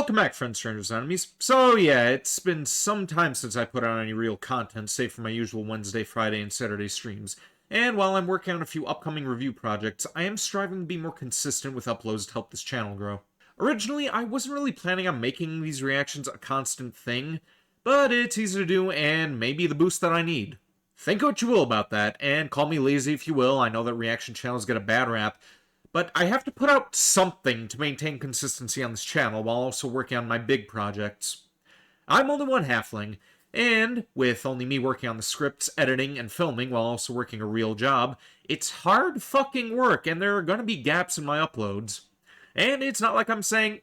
Welcome back, friends, strangers, and enemies. So yeah, it's been some time since I put out any real content, save for my usual Wednesday, Friday, and Saturday streams. And while I'm working on a few upcoming review projects, I am striving to be more consistent with uploads to help this channel grow. Originally, I wasn't really planning on making these reactions a constant thing, but it's easy to do and maybe the boost that I need. Think what you will about that, and call me lazy if you will. I know that reaction channels get a bad rap, but I have to put out something to maintain consistency on this channel while also working on my big projects. I'm only one halfling, and with only me working on the scripts, editing, and filming while also working a real job, it's hard fucking work and there are gonna be gaps in my uploads. And it's not like I'm saying,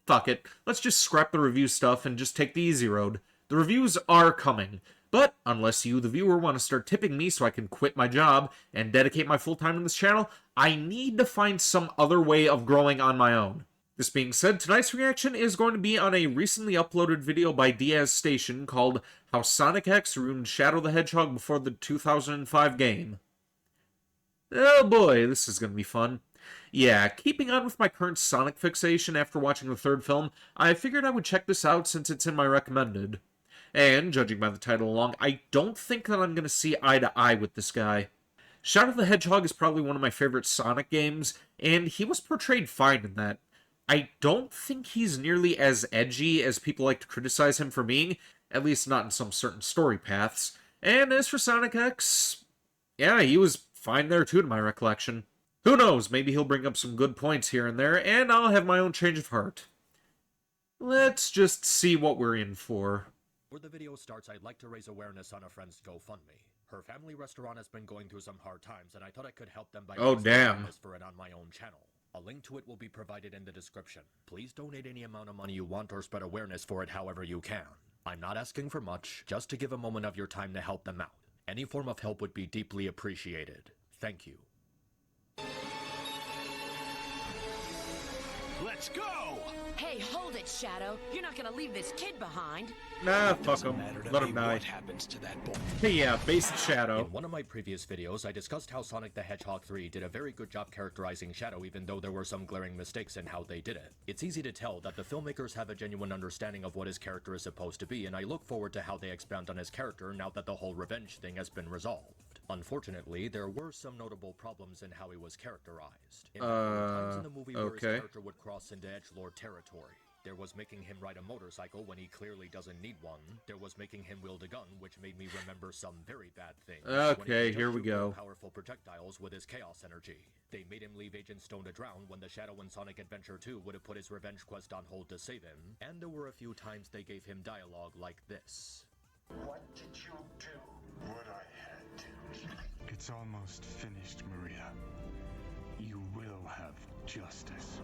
fuck it, let's just scrap the review stuff and just take the easy road. The reviews are coming, but unless you, the viewer, want to start tipping me so I can quit my job and dedicate my full time to this channel, I need to find some other way of growing on my own. This being said, tonight's reaction is going to be on a recently uploaded video by Diaz Station called How Sonic X Ruined Shadow the Hedgehog Before the 2005 Game. Oh boy, this is going to be fun. Yeah, keeping on with my current Sonic fixation after watching the third film, I figured I would check this out since it's in my recommended. And, judging by the title along, I don't think that I'm going to see eye to eye with this guy. Shadow the Hedgehog is probably one of my favorite Sonic games, and he was portrayed fine in that. I don't think he's nearly as edgy as people like to criticize him for being, at least not in some certain story paths. And as for Sonic X, yeah, he was fine there too to my recollection. Who knows, maybe he'll bring up some good points here and there, and I'll have my own change of heart. Let's just see what we're in for. Before the video starts, I'd like to raise awareness on a friend's GoFundMe. Her family restaurant has been going through some hard times, and I thought I could help them by raising awareness for it on my own channel. A link to it will be provided in the description. Please donate any amount of money you want or spread awareness for it however you can. I'm not asking for much, just to give a moment of your time to help them out. Any form of help would be deeply appreciated. Thank you. Let's go! Hey, hold it, Shadow. You're not gonna leave this kid behind. Nah, fuck him. Let him die. What happens to that boy? Hey, yeah, basic Shadow. In one of my previous videos, I discussed how Sonic the Hedgehog 3 did a very good job characterizing Shadow, even though there were some glaring mistakes in how they did it. It's easy to tell that the filmmakers have a genuine understanding of what his character is supposed to be, and I look forward to how they expound on his character now that the whole revenge thing has been resolved. Unfortunately, there were some notable problems in how he was characterized. There were times in the movie where his character would cross into edgelord territory. There was making him ride a motorcycle when he clearly doesn't need one. There was making him wield a gun, which made me remember some very bad things. Okay, here we go. Powerful projectiles with his chaos energy. They made him leave Agent Stone to drown when the Shadow in Sonic Adventure 2 would have put his revenge quest on hold to save him. And there were a few times they gave him dialogue like this. What did you do? What I had to. It's almost finished, Maria. You will have justice.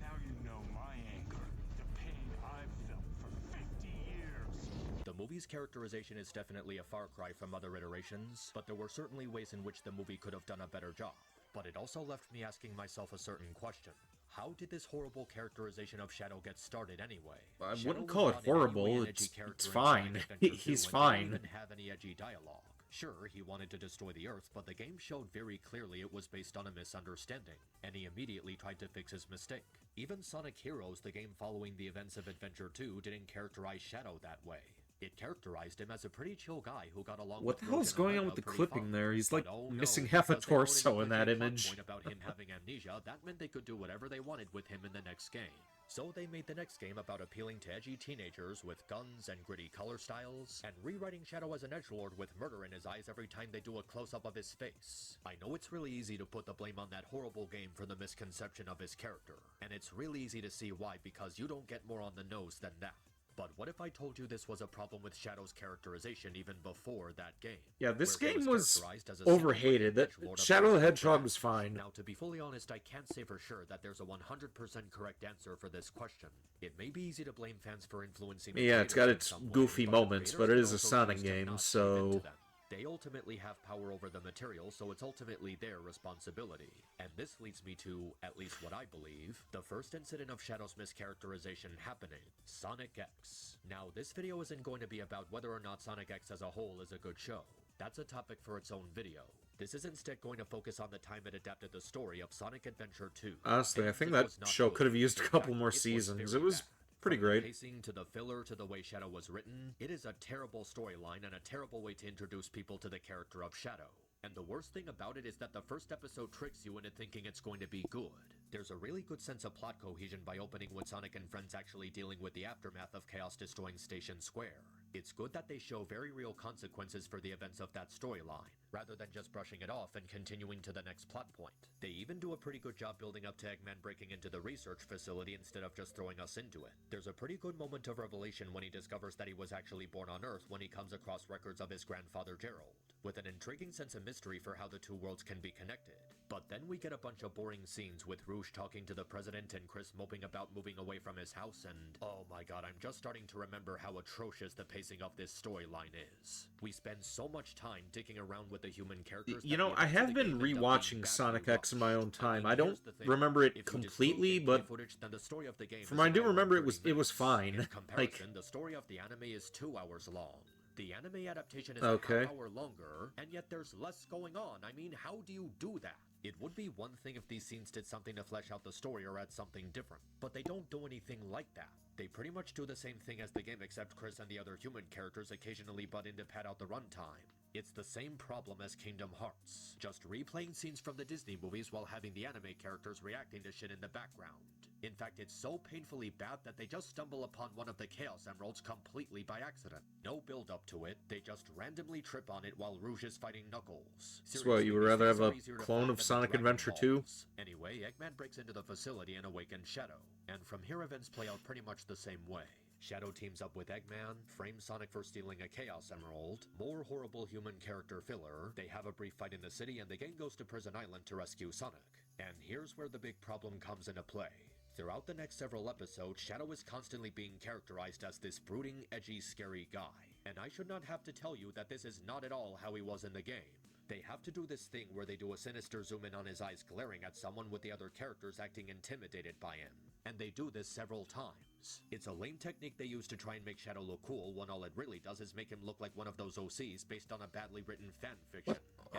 Now you know my anger, the pain I've felt for 50 years. The movie's characterization is definitely a far cry from other iterations, but there were certainly ways in which the movie could have done a better job. But it also left me asking myself a certain question. How did this horrible characterization of Shadow get started anyway? I wouldn't call it horrible, it's fine. He's fine. Didn't even have any edgy dialogue. Sure, he wanted to destroy the Earth, but the game showed very clearly it was based on a misunderstanding, and he immediately tried to fix his mistake. Even Sonic Heroes, the game following the events of Adventure 2, didn't characterize Shadow that way. It characterized him as a pretty chill guy who got along what with the hell is going on with the clipping there? He's like missing half a torso in that image. About him having amnesia, that meant they could do whatever they wanted with him in the next game. So they made the next game about appealing to edgy teenagers with guns and gritty color styles, and rewriting Shadow as an edgelord with murder in his eyes every time they do a close-up of his face. I know it's really easy to put the blame on that horrible game for the misconception of his character, and it's really easy to see why because you don't get more on the nose than that. But what if I told you this was a problem with Shadow's characterization even before that game? Yeah, this game was overhated. That Shadow the Hedgehog was fine. Now, to be fully honest, I can't say for sure that there's a 100% correct answer for this question. It may be easy to blame fans for influencing. Yeah, it's got its goofy moments, but it is a Sonic game, so they ultimately have power over the material, so it's ultimately their responsibility. And this leads me to, at least what I believe, the first incident of Shadow's mischaracterization happening, Sonic X. Now, this video isn't going to be about whether or not Sonic X as a whole is a good show. That's a topic for its own video. This is instead going to focus on the time it adapted the story of Sonic Adventure 2. Honestly, I think that show could have used a couple more seasons. It was pretty From the great. pacing to the filler to the way Shadow was written, it is a terrible storyline and a terrible way to introduce people to the character of Shadow. And the worst thing about it is that the first episode tricks you into thinking it's going to be good. There's a really good sense of plot cohesion by opening with Sonic and friends actually dealing with the aftermath of Chaos destroying Station Square. It's good that they show very real consequences for the events of that storyline, rather than just brushing it off and continuing to the next plot point. They even do a pretty good job building up to Eggman breaking into the research facility instead of just throwing us into it. There's a pretty good moment of revelation when he discovers that he was actually born on Earth when he comes across records of his grandfather Gerald, with an intriguing sense of mystery for how the two worlds can be connected. But then we get a bunch of boring scenes with Rouge talking to the president and Chris moping about moving away from his house, and oh my god, I'm just starting to remember how atrocious the pacing of this storyline is. We spend so much time digging around with the human characters. You know, I have been rewatching Sonic X in my own time. I don't remember it completely, but from what I do remember, it was fine. In comparison, the story of the anime is 2 hours long. The anime adaptation is an hour longer, and yet there's less going on. I mean, how do you do that? It would be one thing if these scenes did something to flesh out the story or add something different, but they don't do anything like that. They pretty much do the same thing as the game, except Chris and the other human characters occasionally butt in to pad out the runtime. It's the same problem as Kingdom Hearts, just replaying scenes from the Disney movies while having the anime characters reacting to shit in the background. In fact, it's so painfully bad that they just stumble upon one of the Chaos Emeralds completely by accident. No build up to it, they just randomly trip on it while Rouge is fighting Knuckles. So what, you would rather have a clone of Sonic Adventure 2? Anyway, Eggman breaks into the facility and awakens Shadow, and from here events play out pretty much the same way. Shadow teams up with Eggman, frames Sonic for stealing a Chaos Emerald, more horrible human character filler, they have a brief fight in the city, and the gang goes to Prison Island to rescue Sonic. And here's where the big problem comes into play. Throughout the next several episodes, Shadow is constantly being characterized as this brooding, edgy, scary guy. And I should not have to tell you that this is not at all how he was in the game. They have to do this thing where they do a sinister zoom in on his eyes glaring at someone with the other characters acting intimidated by him. And they do this several times. It's a lame technique they use to try and make Shadow look cool when all it really does is make him look like one of those OCs based on a badly written fan fiction.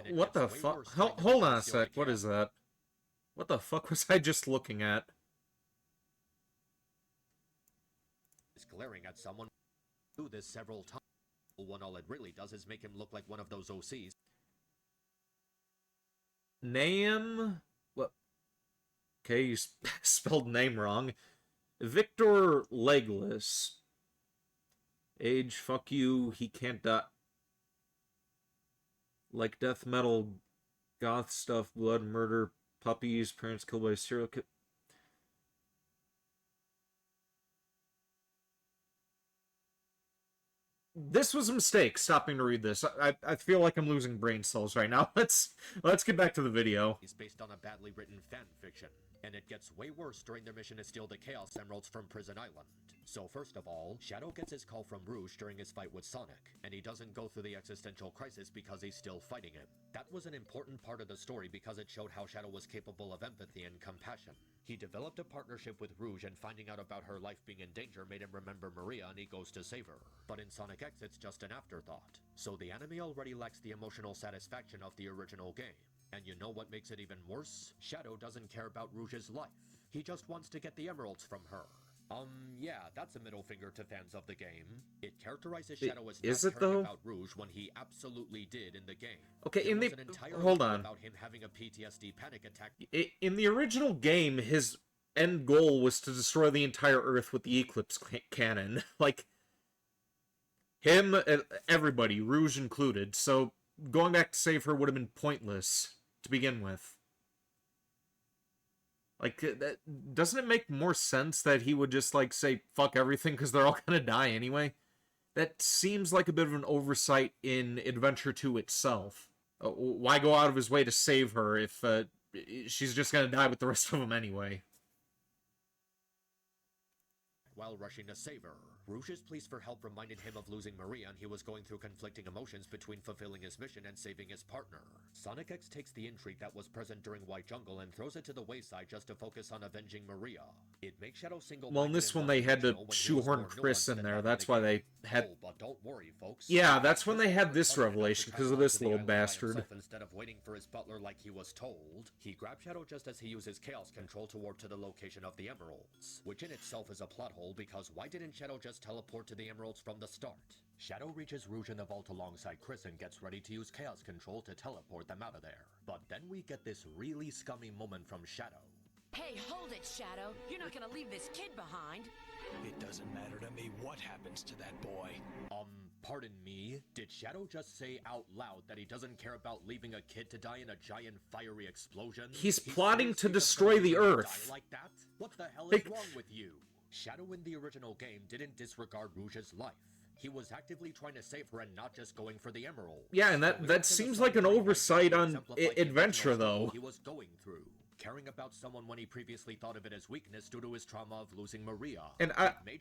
What the fuck? Hold on a sec, what is that? What the fuck was I just looking at? Glaring at someone do this several times when all it really does is make him look like one of those OCs. Name? What? Okay, you spelled name wrong. Victor Legless. Age, fuck you, he can't die. Like death metal, goth stuff, blood, murder, puppies, parents killed by serial killer. This was a mistake, stopping to read this. I feel like I'm losing brain cells right now. Let's get back to the video. He's based on a badly written fan fiction, and it gets way worse during their mission to steal the Chaos Emeralds from Prison Island. So first of all, Shadow gets his call from Rouge during his fight with Sonic, and he doesn't go through the existential crisis because he's still fighting him. That was an important part of the story because it showed how Shadow was capable of empathy and compassion. He developed a partnership with Rouge, and finding out about her life being in danger made him remember Maria, and he goes to save her. But in Sonic X, it's just an afterthought. So the anime already lacks the emotional satisfaction of the original game. And you know what makes it even worse? Shadow doesn't care about Rouge's life. He just wants to get the emeralds from her. Yeah, that's a middle finger to fans of the game. It characterizes Shadow as not caring about Rouge when he absolutely did in the game. Okay, in the hold on. About him having a PTSD panic attack. In the original game, his end goal was to destroy the entire Earth with the Eclipse cannon. Like, him, everybody, Rouge included. So going back to save her would have been pointless to begin with. Like, doesn't it make more sense that he would just, like, say, fuck everything because they're all gonna die anyway? That seems like a bit of an oversight in Adventure 2 itself. Why go out of his way to save her if she's just gonna die with the rest of them anyway? While rushing to save her, Rouge's pleas for help reminded him of losing Maria, and he was going through conflicting emotions between fulfilling his mission and saving his partner. Sonic X takes the intrigue that was present during White Jungle and throws it to the wayside just to focus on avenging Maria. It makes Shadow single-minded. Well, in this one they had to shoehorn Chris in there. That's why they had... Oh, but don't worry, folks. Yeah, that's when they had this revelation, because of this little bastard. Instead of waiting for his butler like he was told, he grabs Shadow just as he uses Chaos Control to warp to the location of the Emeralds, which in itself is a plot hole, because why didn't Shadow just teleport to the Emeralds from the start? Shadow reaches Rouge in the vault alongside Chris and gets ready to use Chaos Control to teleport them out of there. But then we get this really scummy moment from Shadow. Hey, hold it, Shadow. You're not gonna leave this kid behind. It doesn't matter to me what happens to that boy. Pardon me? Did Shadow just say out loud that he doesn't care about leaving a kid to die in a giant fiery explosion? He's plotting to destroy the Earth. Like that? What the hell is wrong with you? Shadow in the original game didn't disregard Rouge's life. He was actively trying to save her and not just going for the emerald. Yeah, and that seems like an oversight on Adventure, though. He was going through. Caring about someone when he previously thought of it as weakness due to his trauma of losing Maria. And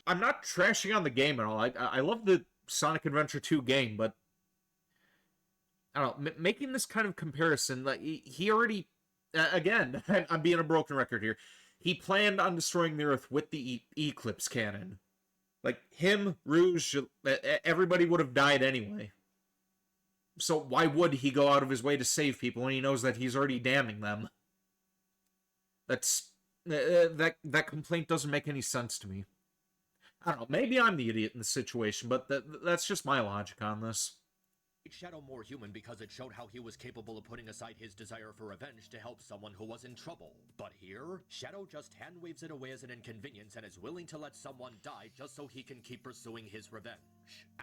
I'm not trashing on the game at all. I love the Sonic Adventure 2 game, but I don't know, making this kind of comparison, like he already, again, I'm being a broken record here, he planned on destroying the Earth with the Eclipse cannon. Like, him, Rouge, everybody would have died anyway. So why would he go out of his way to save people when he knows that he's already damning them? That complaint doesn't make any sense to me. I don't know, maybe I'm the idiot in the situation, but that's just my logic on this. Made Shadow more human because it showed how he was capable of putting aside his desire for revenge to help someone who was in trouble. But here, Shadow just hand-waves it away as an inconvenience and is willing to let someone die just so he can keep pursuing his revenge.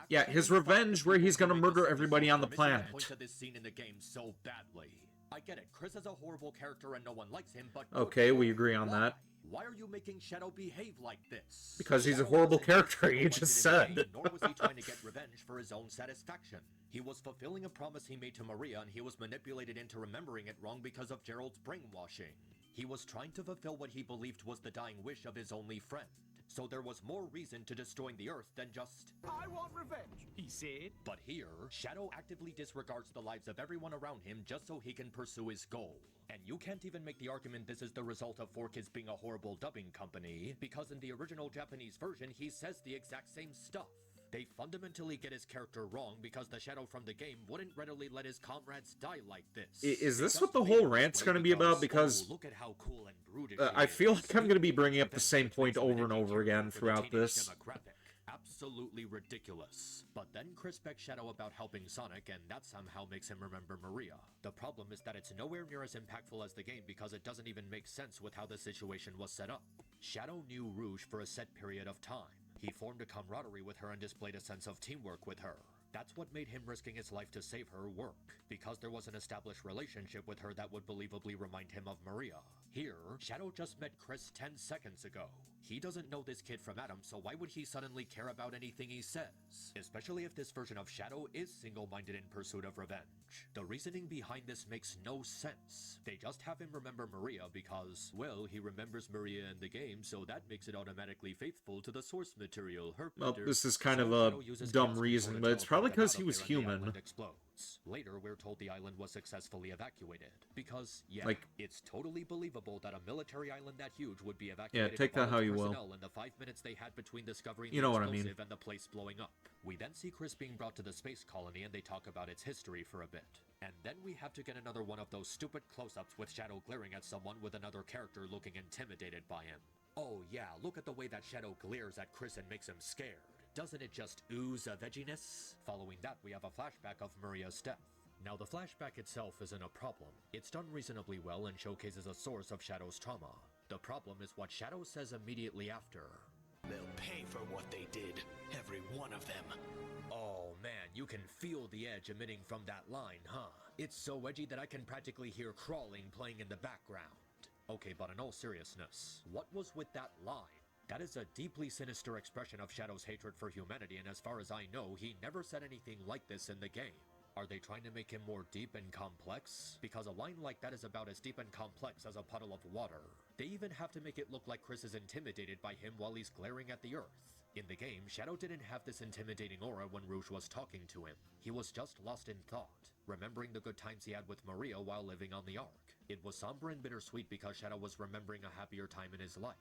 Yeah, his revenge where he's gonna murder everybody on the planet. Point to this scene in the game so badly. I get it, Chris is a horrible character and no one likes him, but... Okay, we agree on that. Why are you making Shadow behave like this? Because he's a horrible character, you just said. Nor was he trying to get revenge for his own satisfaction. He was fulfilling a promise he made to Maria, and he was manipulated into remembering it wrong because of Gerald's brainwashing. He was trying to fulfill what he believed was the dying wish of his only friend. So there was more reason to destroying the Earth than just... I want revenge, he said. But here, Shadow actively disregards the lives of everyone around him just so he can pursue his goal. And you can't even make the argument this is the result of 4Kids being a horrible dubbing company, because in the original Japanese version, he says the exact same stuff. They fundamentally get his character wrong because the Shadow from the game wouldn't readily let his comrades die like this. Is this what the whole rant's going to be about? Because look at how cool and brutish I feel like I'm going to be bringing up the same point over and over again throughout this. Absolutely ridiculous. But then Chris begs Shadow about helping Sonic, and that somehow makes him remember Maria. The problem is that it's nowhere near as impactful as the game because it doesn't even make sense with how the situation was set up. Shadow knew Rouge for a set period of time. He formed a camaraderie with her and displayed a sense of teamwork with her. That's what made him risking his life to save her work, because there was an established relationship with her that would believably remind him of Maria. Here, Shadow just met Chris 10 seconds ago. He doesn't know this kid from Adam, so why would he suddenly care about anything he says? Especially if this version of Shadow is single-minded in pursuit of revenge. The reasoning behind this makes no sense. They just have him remember Maria because, well, he remembers Maria in the game, so that makes it automatically faithful to the source material. Well, this is kind of a dumb reason, but it's probably because he was human. Later, we're told the island was successfully evacuated. Because, yeah, it's totally believable that a military island that huge would be evacuated. Yeah, take that how you will. In the 5 minutes they had between discovering the explosive and the place blowing up. We then see Chris being brought to the space colony and they talk about its history for a bit. And then we have to get another one of those stupid close-ups with Shadow glaring at someone with another character looking intimidated by him. Oh yeah, look at the way that Shadow glares at Chris and makes him scared. Doesn't it just ooze a vegginess? Following that, we have a flashback of Maria's death. Now, the flashback itself isn't a problem. It's done reasonably well and showcases a source of Shadow's trauma. The problem is what Shadow says immediately after. They'll pay for what they did, every one of them. Oh man, you can feel the edge emitting from that line, huh? It's so edgy that I can practically hear crawling playing in the background. Okay, but in all seriousness, what was with that line? That is a deeply sinister expression of Shadow's hatred for humanity, and as far as I know, he never said anything like this in the game. Are they trying to make him more deep and complex? Because a line like that is about as deep and complex as a puddle of water. They even have to make it look like Chris is intimidated by him while he's glaring at the Earth. In the game, Shadow didn't have this intimidating aura when Rouge was talking to him. He was just lost in thought, remembering the good times he had with Maria while living on the Ark. It was somber and bittersweet because Shadow was remembering a happier time in his life,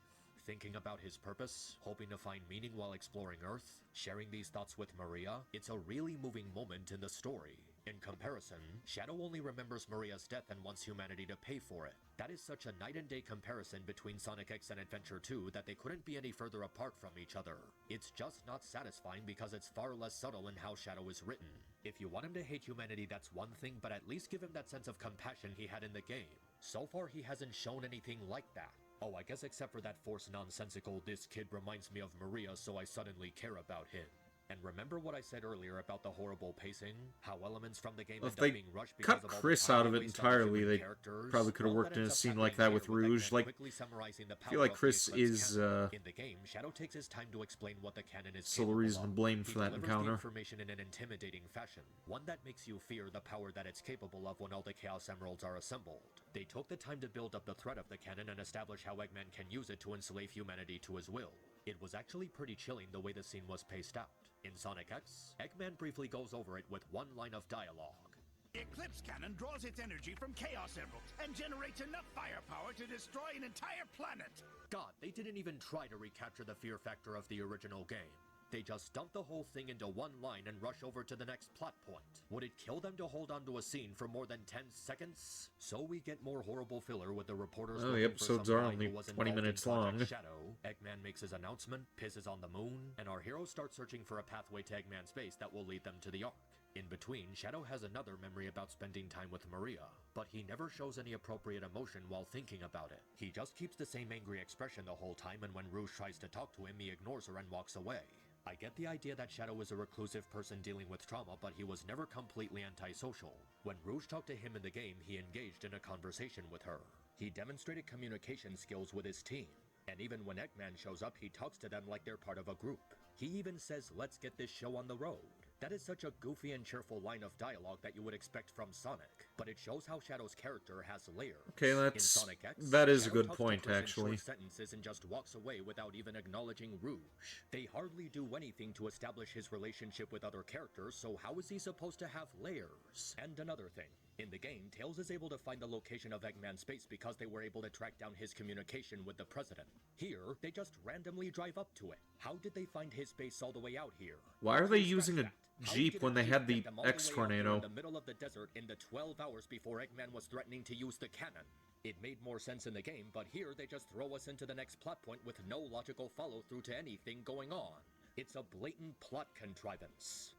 thinking about his purpose, hoping to find meaning while exploring Earth, sharing these thoughts with Maria. It's a really moving moment in the story. In comparison, Shadow only remembers Maria's death and wants humanity to pay for it. That is such a night and day comparison between Sonic X and Adventure 2 that they couldn't be any further apart from each other. It's just not satisfying because it's far less subtle in how Shadow is written. If you want him to hate humanity, that's one thing, but at least give him that sense of compassion he had in the game. So far, he hasn't shown anything like that. Oh, I guess except for that forced nonsensical, "This kid reminds me of Maria, so I suddenly care about him." And remember what I said earlier about the horrible pacing? How elements from the game Well, end if up they being rushed because cut of all Chris the time out of they it waste on the entirely, human they characters. probably could have Well, worked that in a ends up scene like happening that here with Rouge. Eggman Like, quickly summarizing the I feel power like of the Chris Eclipse is canon. In the game, Shadow takes his time to explain what the canon is sole capable reason to of. blame He for that delivers the encounter. information in an intimidating fashion, one that makes you fear the power that it's capable of when all the Chaos Emeralds are assembled. They took the time to build up the threat of the canon and establish how Eggman can use it to enslave humanity to his will. It was actually pretty chilling the way the scene was paced out. In Sonic X, Eggman briefly goes over it with one line of dialogue. The Eclipse Cannon draws its energy from Chaos Emeralds and generates enough firepower to destroy an entire planet. God, they didn't even try to recapture the fear factor of the original game. They just dump the whole thing into one line and rush over to the next plot point. Would it kill them to hold onto a scene for more than 10 seconds? So we get more horrible filler with the reporters Oh, the looking for episodes some are guy only who was 20 involved in minutes Project long. Shadow. Eggman makes his announcement, pisses on the moon, and our heroes start searching for a pathway to Eggman's base that will lead them to the Ark. In between, Shadow has another memory about spending time with Maria, but he never shows any appropriate emotion while thinking about it. He just keeps the same angry expression the whole time, and when Rouge tries to talk to him, he ignores her and walks away. I get the idea that Shadow is a reclusive person dealing with trauma, but he was never completely antisocial. When Rouge talked to him in the game, he engaged in a conversation with her. He demonstrated communication skills with his team, and even when Eggman shows up, he talks to them like they're part of a group. He even says, "Let's get this show on the road." That is such a goofy and cheerful line of dialogue that you would expect from Sonic, but it shows how Shadow's character has layers. Okay, In Sonic X, that is a Shadow good talks to point, Chris in actually. short sentences and just walks away without even acknowledging Rouge. They hardly do anything to establish his relationship with other characters, so how is he supposed to have layers? And another thing. In the game, Tails is able to find the location of Eggman's base because they were able to track down his communication with the president. Here, they just randomly drive up to it. How did they find his base all the way out here? Why are they Scratch using a that. How Jeep did when they Jeep had the get them all the X way out here Tornado? in the middle of the desert in the 12 hours before Eggman was threatening to use the cannon? It made more sense in the game, but here they just throw us into the next plot point with no logical follow-through to anything going on. It's a blatant plot contrivance.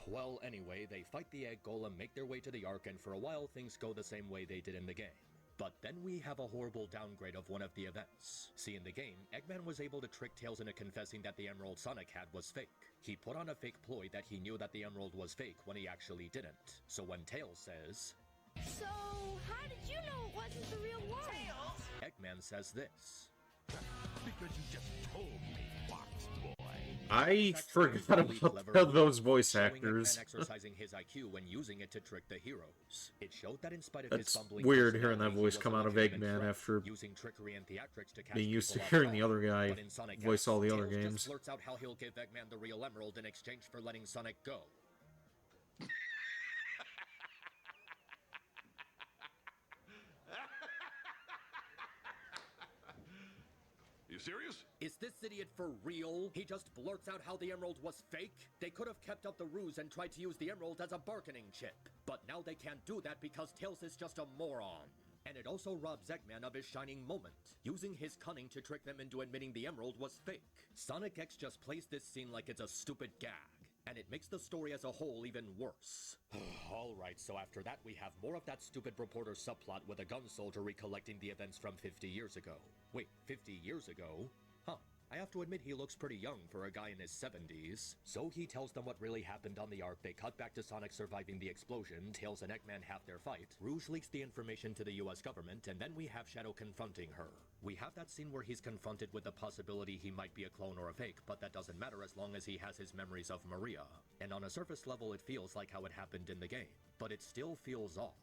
Well, anyway, they fight the egg golem, make their way to the Ark, and for a while things go the same way they did in the game. But then we have a horrible downgrade of one of the events. See, in the game, Eggman was able to trick Tails into confessing that the Emerald Sonic had was fake. He put on a fake ploy that he knew that the Emerald was fake when he actually didn't. So when Tails says, "So, how did you know it wasn't the real one?" Tails! Eggman says this. Because you just told me, Fox Boy. I That's forgot really about clever those voice showing actors. Eggman exercising his IQ when using it to trick the heroes. It showed that in spite of his That's bumbling weird hearing that personality, voice he was come a out of legitimate Eggman threat, after using trickery and theatrics to catch being used to people off hearing the guard. other guy But in Sonic voice X, all the other Tails games. just blurts out how he'll give Eggman the real emerald in exchange for letting Sonic go. You serious? Is this idiot for real? He just blurts out how the emerald was fake? They could have kept up the ruse and tried to use the emerald as a bargaining chip. But now they can't do that because Tails is just a moron. And it also robs Eggman of his shining moment, using his cunning to trick them into admitting the emerald was fake. Sonic X just plays this scene like it's a stupid gag, and it makes the story as a whole even worse. Alright, so after that we have more of that stupid reporter subplot with a gun soldier recollecting the events from 50 years ago. Wait, 50 years ago? Huh. I have to admit he looks pretty young for a guy in his 70s. So he tells them what really happened on the Ark, they cut back to Sonic surviving the explosion, Tails and Eggman have their fight, Rouge leaks the information to the US government, and then we have Shadow confronting her. We have that scene where he's confronted with the possibility he might be a clone or a fake, but that doesn't matter as long as he has his memories of Maria. And on a surface level it feels like how it happened in the game, but it still feels off.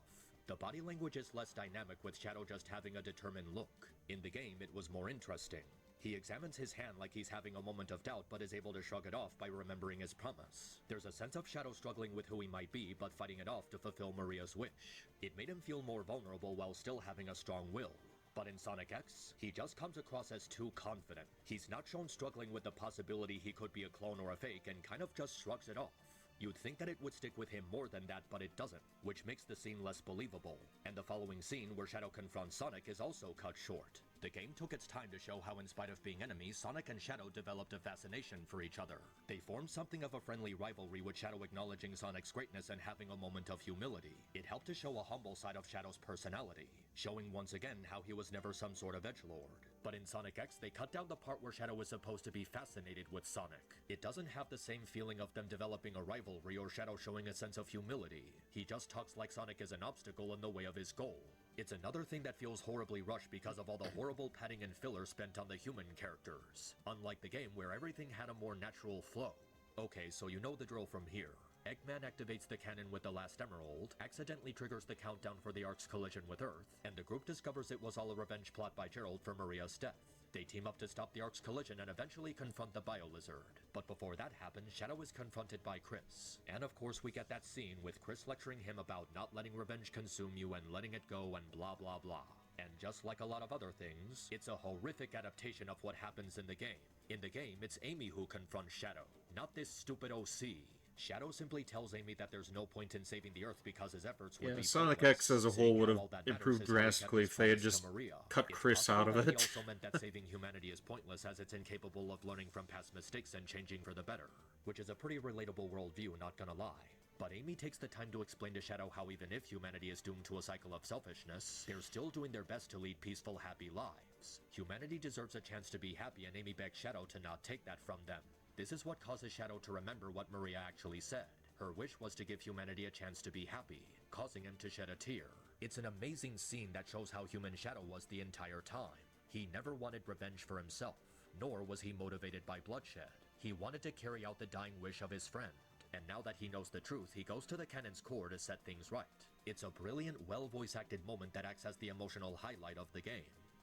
The body language is less dynamic, with Shadow just having a determined look. In the game, it was more interesting. He examines his hand like he's having a moment of doubt, but is able to shrug it off by remembering his promise. There's a sense of Shadow struggling with who he might be, but fighting it off to fulfill Maria's wish. It made him feel more vulnerable while still having a strong will. But in Sonic X, he just comes across as too confident. He's not shown struggling with the possibility he could be a clone or a fake, and kind of just shrugs it off. You'd think that it would stick with him more than that, but it doesn't, which makes the scene less believable. And the following scene where Shadow confronts Sonic is also cut short. The game took its time to show how, in spite of being enemies, Sonic and Shadow developed a fascination for each other. They formed something of a friendly rivalry, with Shadow acknowledging Sonic's greatness and having a moment of humility. It helped to show a humble side of Shadow's personality, showing once again how he was never some sort of edgelord. But in Sonic X, they cut down the part where Shadow is supposed to be fascinated with Sonic. It doesn't have the same feeling of them developing a rivalry or Shadow showing a sense of humility. He just talks like Sonic is an obstacle in the way of his goal. It's another thing that feels horribly rushed because of all the horrible padding and filler spent on the human characters, unlike the game where everything had a more natural flow. Okay, so you know the drill from here. Eggman activates the cannon with the last emerald, accidentally triggers the countdown for the Ark's collision with Earth, and the group discovers it was all a revenge plot by Gerald for Maria's death. They team up to stop the Ark's collision and eventually confront the Bio-Lizard. But before that happens, Shadow is confronted by Chris. And of course we get that scene with Chris lecturing him about not letting revenge consume you and letting it go and blah blah blah. And just like a lot of other things, it's a horrific adaptation of what happens in the game. In the game, it's Amy who confronts Shadow, not this stupid OC. Shadow simply tells Amy that there's no point in saving the Earth because his efforts would be Sonic pointless, X as a saying whole would how have all that matters improved is how he kept drastically his if they had promise just to Maria. cut It's Chris possible out of that it. He also meant that saving humanity is pointless, as it's incapable of learning from past mistakes and changing for the better, which is a pretty relatable worldview, not gonna lie. But Amy takes the time to explain to Shadow how even if humanity is doomed to a cycle of selfishness, they're still doing their best to lead peaceful, happy lives. Humanity deserves a chance to be happy, and Amy begs Shadow to not take that from them. This is what causes Shadow to remember what Maria actually said. Her wish was to give humanity a chance to be happy, causing him to shed a tear. It's an amazing scene that shows how human Shadow was the entire time. He never wanted revenge for himself, nor was he motivated by bloodshed. He wanted to carry out the dying wish of his friend. And now that he knows the truth, he goes to the cannon's core to set things right. It's a brilliant, well-voice-acted moment that acts as the emotional highlight of the game.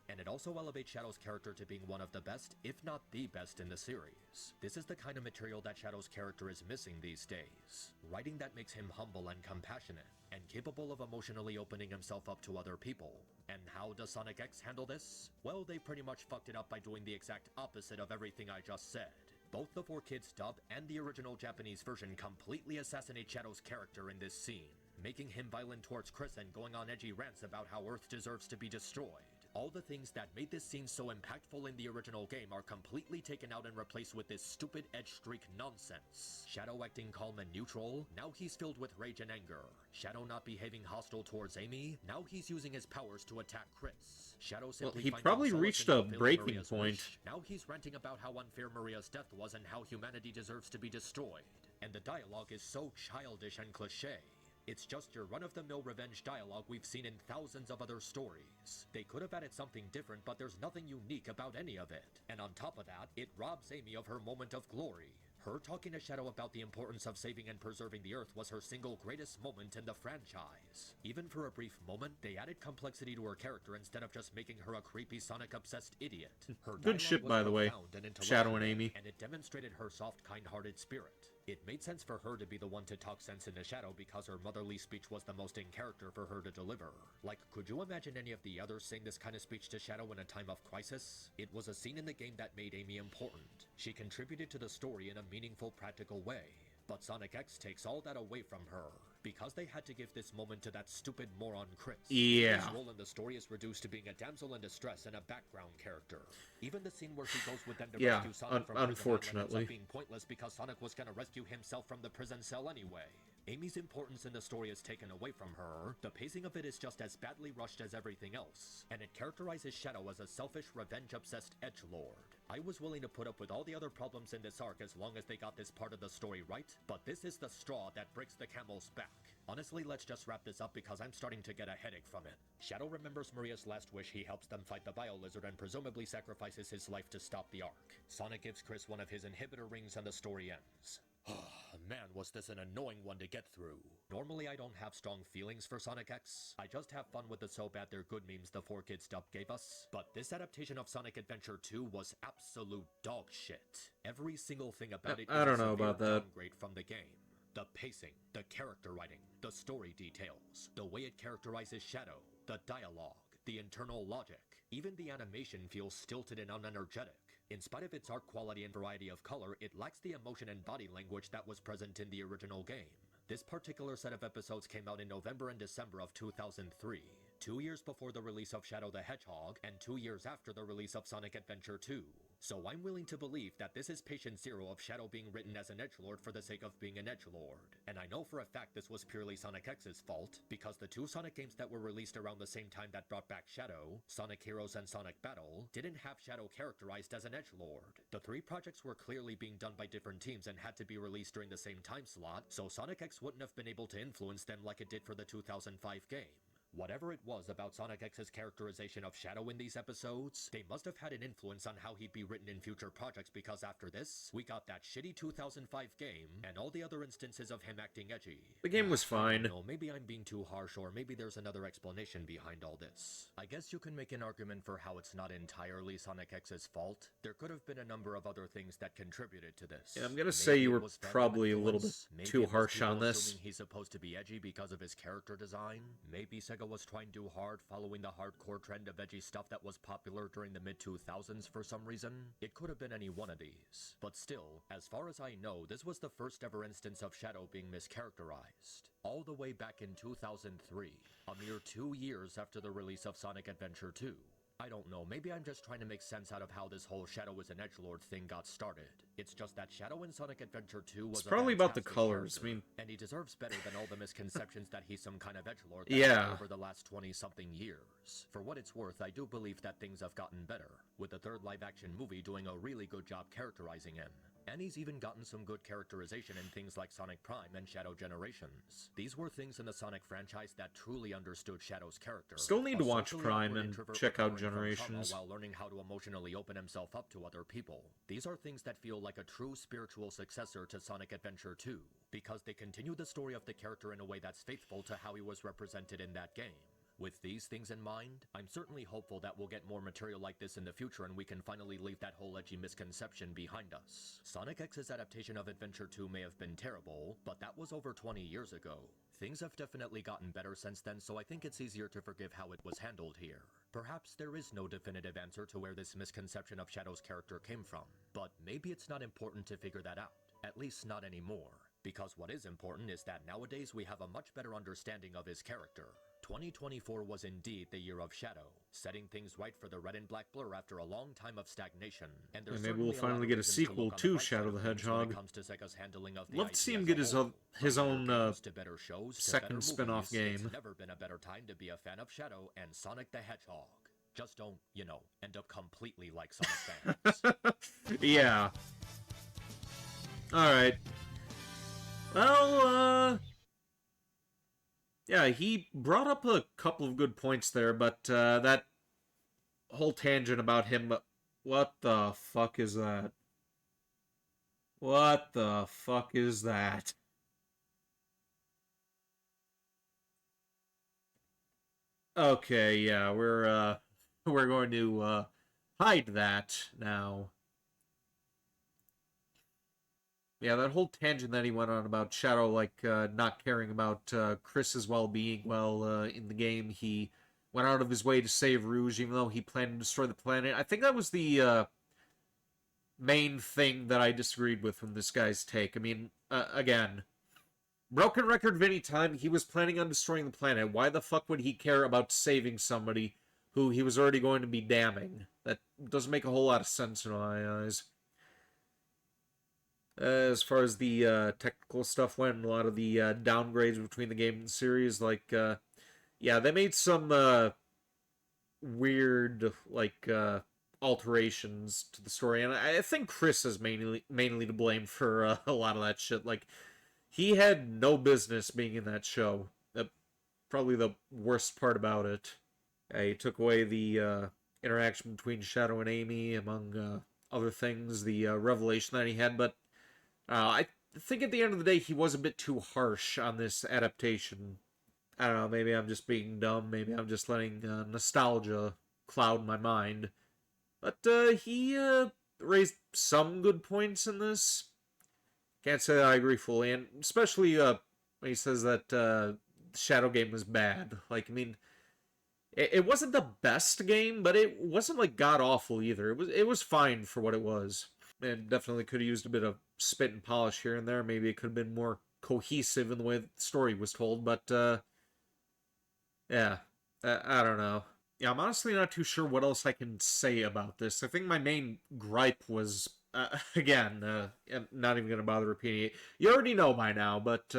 And it also elevates Shadow's character to being one of the best, if not the best, in the series. This is the kind of material that Shadow's character is missing these days. Writing that makes him humble and compassionate, and capable of emotionally opening himself up to other people. And how does Sonic X handle this? Well, they pretty much fucked it up by doing the exact opposite of everything I just said. Both the 4Kids dub and the original Japanese version completely assassinate Shadow's character in this scene, making him violent towards Chris and going on edgy rants about how Earth deserves to be destroyed. All the things that made this scene so impactful in the original game are completely taken out and replaced with this stupid edge streak nonsense. Shadow acting calm and neutral, now he's filled with rage and anger. Shadow not behaving hostile towards Amy, now he's using his powers to attack Chris. Shadow simply he finding probably solace reached in a fulfilling breaking Maria's point. wish. Now he's ranting about how unfair Maria's death was and how humanity deserves to be destroyed. And the dialogue is so childish and cliche. It's just your run-of-the-mill revenge dialogue we've seen in thousands of other stories. They could have added something different, but there's nothing unique about any of it. And on top of that, it robs Amy of her moment of glory. Her talking to Shadow about the importance of saving and preserving the Earth was her single greatest moment in the franchise. Even for a brief moment, they added complexity to her character instead of just making her a creepy Sonic-obsessed idiot. Her Good shit, dialogue was by the way. profound and Shadow and intellectual, Amy. and it demonstrated her soft, kind-hearted spirit. It made sense for her to be the one to talk sense into Shadow because her motherly speech was the most in character for her to deliver. Like, could you imagine any of the others saying this kind of speech to Shadow in a time of crisis? It was a scene in the game that made Amy important. She contributed to the story in a meaningful, practical way. But Sonic X takes all that away from her, because they had to give this moment to that stupid moron Chris. Yeah. His role in the story is reduced to being a damsel in distress and a background character. Even the scene where she goes with them to Yeah, rescue Sonic from prison ends unfortunately. up being pointless because Sonic was gonna rescue himself from the prison cell anyway. Amy's importance in the story is taken away from her, the pacing of it is just as badly rushed as everything else, and it characterizes Shadow as a selfish, revenge-obsessed edgelord. I was willing to put up with all the other problems in this arc as long as they got this part of the story right, but this is the straw that breaks the camel's back. Honestly, let's just wrap this up because I'm starting to get a headache from it. Shadow remembers Maria's last wish. He helps them fight the Bio-Lizard and presumably sacrifices his life to stop the Ark. Sonic gives Chris one of his inhibitor rings and the story ends. Man, was this an annoying one to get through. Normally I don't have strong feelings for Sonic X. I just have fun with the so bad they're good memes the 4Kids dub gave us. But this adaptation of Sonic Adventure 2 was absolute dog shit. Every single thing about it I is don't a know severe about that. downgrade from the game. The pacing, the character writing, the story details, the way it characterizes Shadow, the dialogue, the internal logic. Even the animation feels stilted and unenergetic. In spite of its art quality and variety of color, it lacks the emotion and body language that was present in the original game. This particular set of episodes came out in November and December of 2003, 2 years before the release of Shadow the Hedgehog, and 2 years after the release of Sonic Adventure 2. So I'm willing to believe that this is patient zero of Shadow being written as an edgelord for the sake of being an edgelord. And I know for a fact this was purely Sonic X's fault, because the two Sonic games that were released around the same time that brought back Shadow, Sonic Heroes and Sonic Battle, didn't have Shadow characterized as an edgelord. The three projects were clearly being done by different teams and had to be released during the same time slot, so Sonic X wouldn't have been able to influence them like it did for the 2005 game. Whatever it was about Sonic X's characterization of Shadow in these episodes, they must have had an influence on how he'd be written in future projects, because after this, we got that shitty 2005 game, and all the other instances of him acting edgy. The game was fine. No, maybe I'm being too harsh, or maybe there's another explanation behind all this. I guess you can make an argument for how it's not entirely Sonic X's fault. There could have been a number of other things that contributed to this. Yeah, I'm gonna say you were probably a little bit too harsh on this. He's supposed to be edgy because of his character design. Maybe Sega was trying too hard following the hardcore trend of edgy stuff that was popular during the mid-2000s for some reason. It could have been any one of these. But still, as far as I know, this was the first ever instance of Shadow being mischaracterized. All the way back in 2003, a mere 2 years after the release of Sonic Adventure 2. I don't know, maybe I'm just trying to make sense out of how this whole Shadow is an edgelord thing got started. It's just that Shadow in Sonic Adventure 2 was It's probably about the fantastic colors. character, I mean, and he deserves better than all the misconceptions that he's some kind of edgelord that Yeah. over the last 20-something years. For what it's worth, I do believe that things have gotten better, with the third live-action movie doing a really good job characterizing him. And he's even gotten some good characterization in things like Sonic Prime and Shadow Generations. These were things in the Sonic franchise that truly understood Shadow's character. Still need to A watch socially Prime awkward and introvert check out recovering from trauma Generations. while learning how to emotionally open himself up to other people. These are things that feel like a true spiritual successor to Sonic Adventure 2, because they continue the story of the character in a way that's faithful to how he was represented in that game. With these things in mind, I'm certainly hopeful that we'll get more material like this in the future and we can finally leave that whole edgy misconception behind us. Sonic X's adaptation of Adventure 2 may have been terrible, but that was over 20 years ago. Things have definitely gotten better since then, so I think it's easier to forgive how it was handled here. Perhaps there is no definitive answer to where this misconception of Shadow's character came from, but maybe it's not important to figure that out, at least not anymore. Because what is important is that nowadays we have a much better understanding of his character. 2024 was indeed the year of Shadow, setting things right for the red and black blur after a long time of stagnation. And there's maybe we'll certainly finally lot of get a reasons sequel look on to the bright Shadow side the of things when it Hedgehog. comes to Sega's handling of the Love to IP see him as get a his whole. his From own better games to better shows to second better spin-off movies, game. It's never been a better time to be a fan of Shadow and Sonic the Hedgehog. Just don't, end up completely like Sonic fans. Yeah. Alright. Well, yeah, he brought up a couple of good points there, but that whole tangent about him... What the fuck is that? What the fuck is that? Okay, yeah, we're going to hide that now. Yeah, that whole tangent that he went on about Shadow, not caring about Chris's well-being while in the game, he went out of his way to save Rouge, even though he planned to destroy the planet. I think that was the main thing that I disagreed with from this guy's take. I mean, again, broken record of any time, he was planning on destroying the planet. Why the fuck would he care about saving somebody who he was already going to be damning? That doesn't make a whole lot of sense in my eyes. As far as the technical stuff went, a lot of the downgrades between the game and the series, yeah, they made some weird, alterations to the story, and I think Chris is mainly to blame for a lot of that shit. Like, he had no business being in that show. Probably the worst part about it. He took away the interaction between Shadow and Amy, among other things, the revelation that he had, but I think at the end of the day he was a bit too harsh on this adaptation. I don't know, maybe I'm just being dumb, maybe I'm just letting nostalgia cloud my mind. But he raised some good points in this. Can't say that I agree fully, and especially when he says that Shadow game was bad. Like, I mean, it wasn't the best game, but it wasn't like god awful either. It was fine for what it was. And definitely could have used a bit of spit and polish here and there. Maybe it could have been more cohesive in the way the story was told, but yeah, I don't know. Yeah, I'm honestly not too sure what else I can say about this. I think my main gripe was, again, I'm not even going to bother repeating it. You already know by now, but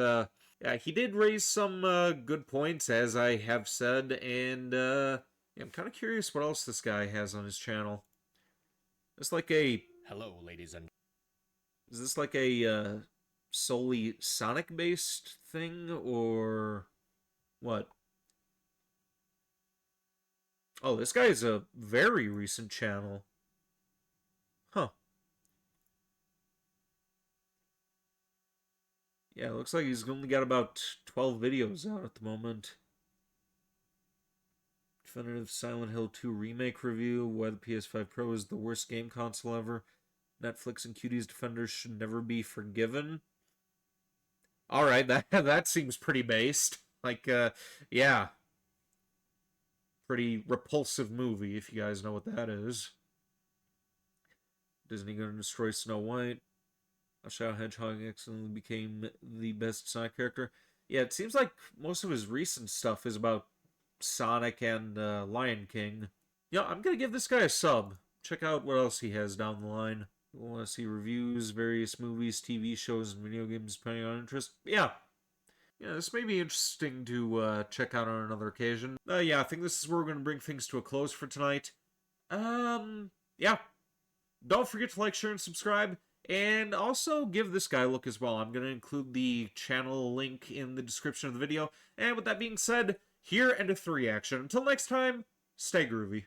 yeah, he did raise some good points, as I have said, and yeah, I'm kind of curious what else this guy has on his channel. It's like a... Hello, ladies and... Is this like a solely Sonic-based thing, or what? Oh, this guy is a very recent channel. Huh. Yeah, it looks like he's only got about 12 videos out at the moment. Definitive Silent Hill 2 remake review, why the PS5 Pro is the worst game console ever. Netflix and Cutie's Defenders should never be forgiven. Alright, that seems pretty based. Like, yeah. Pretty repulsive movie, if you guys know what that is. Disney gonna destroy Snow White. How Hedgehog accidentally became the best Sonic character. Yeah, it seems like most of his recent stuff is about Sonic and Lion King. Yeah, I'm gonna give this guy a sub. Check out what else he has down the line. You want to see reviews, various movies, TV shows, and video games depending on interest? Yeah, this may be interesting to check out on another occasion. Yeah, I think this is where we're going to bring things to a close for tonight. Yeah. Don't forget to like, share, and subscribe. And also give this guy a look as well. I'm going to include the channel link in the description of the video. And with that being said, here endeth the reaction. Until next time, stay groovy.